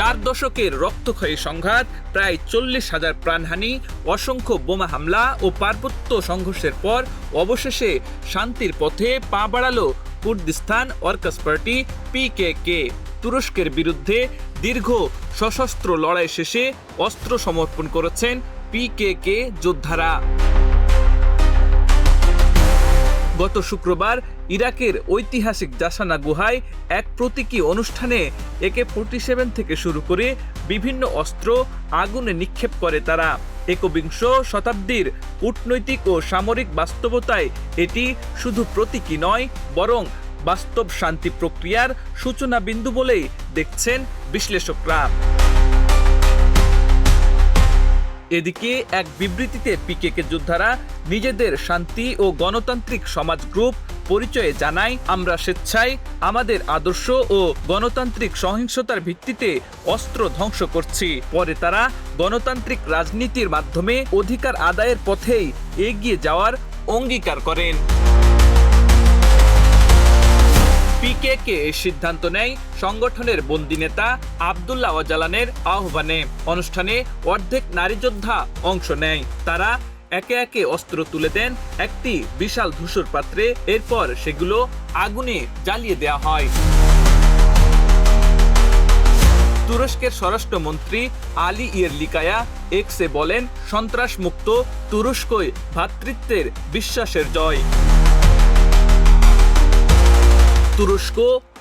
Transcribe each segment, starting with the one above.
4 দশকের রক্তক্ষয়ী সংঘাত, প্রায় 40,000 প্রাণহানি, অসংখ্য বোমা হামলা ও পার্বত্য সংঘর্ষের পর অবশেষে শান্তির পথে পা বাড়ালো কুর্দিস্তান ওয়ার্কার্স পার্টি পিকেকে। তুরস্কের বিরুদ্ধে দীর্ঘ সশস্ত্র লড়াই শেষে অস্ত্র সমর্পণ করেছেন পিকেকে যোদ্ধারা। গত শুক্রবার ইরাকের ঐতিহাসিক জাসানা গুহায় এক প্রতীকী অনুষ্ঠানে AK-47 থেকে শুরু করে বিভিন্ন অস্ত্র আগুনে নিক্ষেপ করে তারা। একবিংশ শতাব্দীর কূটনৈতিক ও সামরিক বাস্তবতায় এটি শুধু প্রতীকী নয়, বরং বাস্তব শান্তি প্রক্রিয়ার সূচনা বিন্দু বলেই দেখছেন বিশ্লেষকরা। এদিকে এক বিবৃতিতে পিকেকে যোদ্ধারা নিজেদের শান্তি ও গণতান্ত্রিক সমাজ গ্রুপ পরিচয়ে জানায়, আমরা স্বেচ্ছায় আমাদের আদর্শ ও গণতান্ত্রিক সহিংসতার ভিত্তিতে অস্ত্র ধ্বংস করছি। পরে তারা গণতান্ত্রিক রাজনীতির মাধ্যমে অধিকার আদায়ের পথেই এগিয়ে যাওয়ার অঙ্গীকার করেন। পিকেকে এই সিদ্ধান্ত নেয় সংগঠনের বন্দী নেতা আবদুল্লাহ ওয়াজালানের আহ্বানে। অনুষ্ঠানে অর্ধেক নারী যোদ্ধা অংশ নেয়। তারা একে একে অস্ত্র তুলে দেন একটি বিশাল ধূসর পাত্রে, এরপর সেগুলো আগুনে জ্বালিয়ে দেওয়া হয়। তুরস্কের স্বরাষ্ট্রমন্ত্রী আলী ইয়ারলিকায়া এক্সে বলেন, সন্ত্রাসমুক্ত তুরস্কই ভ্রাতৃত্বের বিশ্বাসের জয়। তুরস্ক,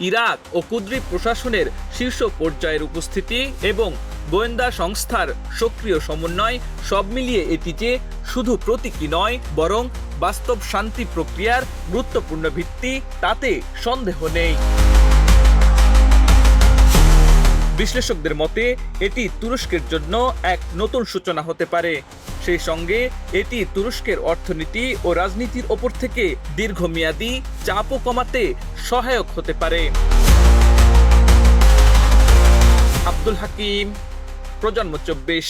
ইরাক ও কুর্দি প্রশাসনের শীর্ষ পর্যায়ের উপস্থিতি এবং গোয়েন্দা সংস্থার সক্রিয় সমন্বয় সব মিলিয়ে এটি যে শুধু প্রতীকী নয়, বরং বাস্তব শান্তি প্রক্রিয়ার গুরুত্বপূর্ণ ভিত্তি, তাতে সন্দেহ নেই। বিশ্লেষকদের মতে এটি তুরস্কের জন্য এক নতুন সূচনা হতে পারে। সেই সঙ্গে এটি তুরস্কের অর্থনীতি ও রাজনীতির ওপর থেকে দীর্ঘমেয়াদী চাপও কমাতে সহায়ক হতে পারে। আব্দুল হাকিম, প্রজন্ম 24।